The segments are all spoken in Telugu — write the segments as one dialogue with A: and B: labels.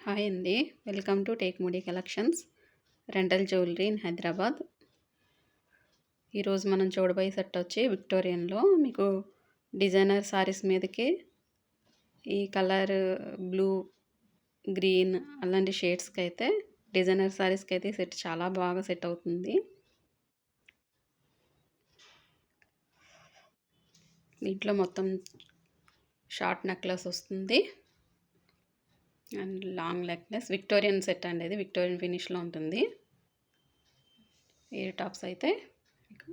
A: హాయ్ అండి. Welcome to take moody collections rental jewellery in Hyderabad. ఈరోజు మనం చూడబోయే సెట్ వచ్చి విక్టోరియన్లో మీకు డిజైనర్ సారీస్ మీదకి ఈ కలర్ బ్లూ, గ్రీన్ అలాంటి షేడ్స్కి అయితే డిజైనర్ సారీస్కి అయితే సెట్ చాలా బాగా సెట్ అవుతుంది. దీంట్లో మొత్తం షార్ట్ నెక్లెస్ వస్తుంది and long necklace. Victorian set అండి, ఇది విక్టోరియన్ ఫినిష్లో ఉంటుంది. ఇయర్ టాప్స్ అయితే మీకు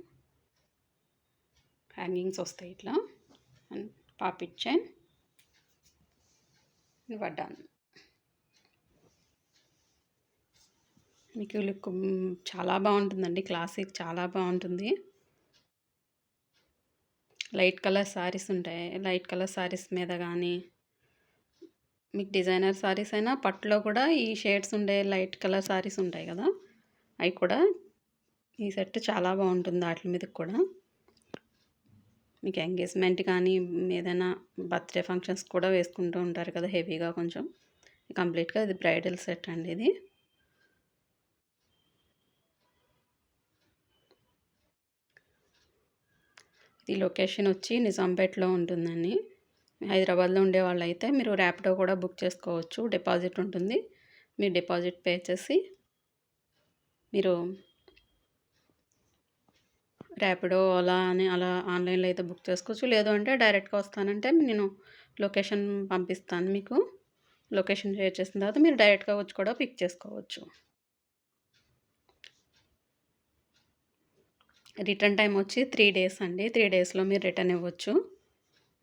A: హ్యాంగింగ్స్ వస్తాయి ఇట్లా, అండ్ పాపిట్ చైన్, వడ్డాన్. మీకు లుక్ చాలా బాగుంటుందండి, క్లాసిక్ చాలా బాగుంటుంది. లైట్ కలర్ సారీస్ ఉంటాయి, లైట్ కలర్ సారీస్ మీద కానీ మీకు డిజైనర్ సారీస్ అయినా పట్టులో కూడా ఈ షేడ్స్ ఉండే లైట్ కలర్ సారీస్ ఉంటాయి కదా, అవి కూడా ఈ సెట్ చాలా బాగుంటుంది. వాటి మీదకి కూడా మీకు ఎంగేజ్మెంట్ కానీ ఏదైనా బర్త్డే ఫంక్షన్స్ కూడా వేసుకుంటూ ఉంటారు కదా హెవీగా కొంచెం. కంప్లీట్గా ఇది బ్రైడల్ సెట్ అండి. ఇది లొకేషన్ వచ్చి నిజాంపేట్లో ఉంటుందండి. హైదరాబాద్లో ఉండే వాళ్ళు అయితే మీరు ర్యాపిడో కూడా బుక్ చేసుకోవచ్చు. డిపాజిట్ ఉంటుంది, మీరు డిపాజిట్ పే చేసి మీరు ర్యాపిడో అలా ఆన్లైన్లో అయితే బుక్ చేసుకోవచ్చు. లేదు అంటే డైరెక్ట్గా వస్తానంటే నేను లొకేషన్ పంపిస్తాను మీకు. లొకేషన్ షేర్ చేసిన తర్వాత మీరు డైరెక్ట్గా వచ్చి కూడా పిక్ చేసుకోవచ్చు. రిటర్న్ టైం వచ్చి 3 డేస్ అండి. 3 డేస్లో మీరు రిటర్న్ ఇవ్వచ్చు.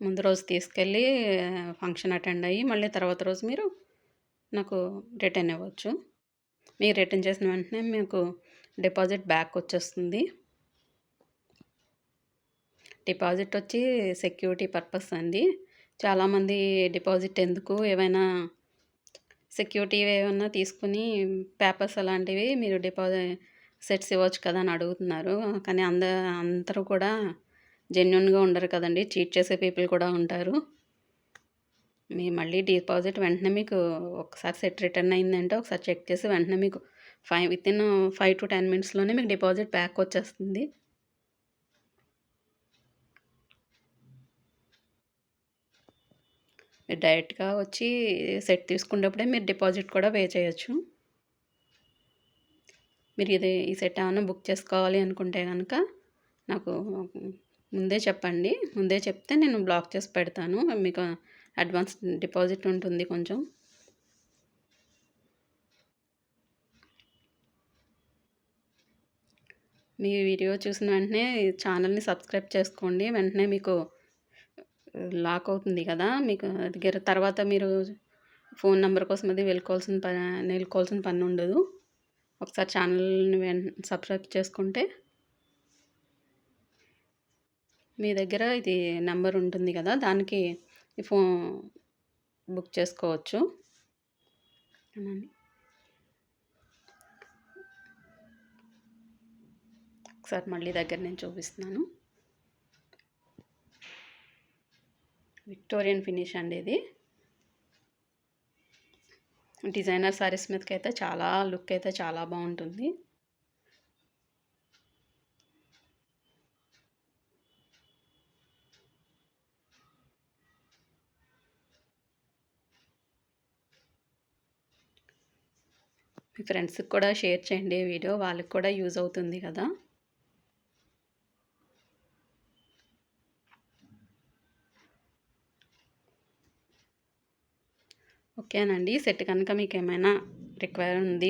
A: ముందు రోజు తీసుకెళ్ళి ఫంక్షన్ అటెండ్ అయ్యి మళ్ళీ తర్వాత రోజు మీరు నాకు రిటర్న్ ఇవ్వచ్చు. మీరు రిటర్న్ చేసిన వెంటనే మీకు డిపాజిట్ బ్యాక్ వచ్చేస్తుంది. డిపాజిట్ వచ్చి సెక్యూరిటీ పర్పస్ అండి. చాలామంది డిపాజిట్ ఎందుకు, ఏవైనా సెక్యూరిటీ ఏమైనా తీసుకుని పేపర్స్ అలాంటివి మీరు సెట్స్ ఇవ్వచ్చు కదా అని అడుగుతున్నారు. కానీ అందరూ కూడా జెన్యున్గా ఉండరు కదండి, చీట్ చేసే పీపుల్ కూడా ఉంటారు. మీ మళ్ళీ డిపాజిట్ వెంటనే మీకు ఒకసారి సెట్ రిటర్న్ అయిందంటే ఒకసారి చెక్ చేసి వెంటనే మీకు వితిన్ 5 to 10 మినిట్స్లోనే మీకు డిపాజిట్ బ్యాక్ వచ్చేస్తుంది. మీరు డైరెక్ట్గా వచ్చి సెట్ తీసుకున్నప్పుడే మీరు డిపాజిట్ కూడా పే చేయొచ్చు. మీరు ఈ సెట్ ఏమైనా బుక్ చేసుకోవాలి అనుకుంటే కనుక నాకు ముందే చెప్పండి. ముందే చెప్తే నేను బ్లాక్ చేసి పెడతాను. మీకు అడ్వాన్స్ డిపాజిట్ ఉంటుంది కొంచెం. మీ వీడియో చూసిన వెంటనే ఛానల్ని సబ్స్క్రైబ్ చేసుకోండి. వెంటనే మీకు లాక్ అవుతుంది కదా, మీకు దగ్గర తర్వాత మీరు ఫోన్ నెంబర్ కోసం అది వెళ్ళుకోవాల్సిన పని ఉండదు. ఒకసారి ఛానల్ని సబ్స్క్రైబ్ చేసుకుంటే మీ దగ్గర ఇది నెంబర్ ఉంటుంది కదా, దానికి ఫోన్ బుక్ చేసుకోవచ్చు. ఒకసారి మళ్ళీ దగ్గర నేను చూపిస్తున్నాను. విక్టోరియన్ ఫినిష్ అండి, ఇది డిజైనర్ సారీస్ మీదకి అయితే చాలా లుక్ అయితే చాలా బాగుంటుంది. మీ ఫ్రెండ్స్కి కూడా షేర్ చేయండి వీడియో, వాళ్ళకి కూడా యూజ్ అవుతుంది కదా. ఓకేనండి. సెట్ కనుక మీకు ఏమైనా రిక్వైర్ ఉంది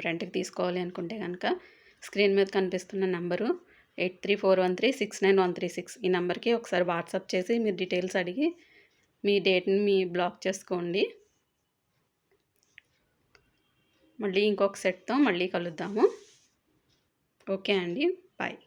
A: రెంట్కి తీసుకోవాలి అనుకుంటే కనుక స్క్రీన్ మీద కనిపిస్తున్న నెంబరు 8341369136 ఈ నెంబర్కి ఒకసారి వాట్సాప్ చేసి మీరు డీటెయిల్స్ అడిగి మీ డేట్ని బ్లాక్ చేసుకోండి. మళ్ళీ ఇంకొక సెట్తో మళ్ళీ కలుద్దాము. ఓకే అండి, బాయ్.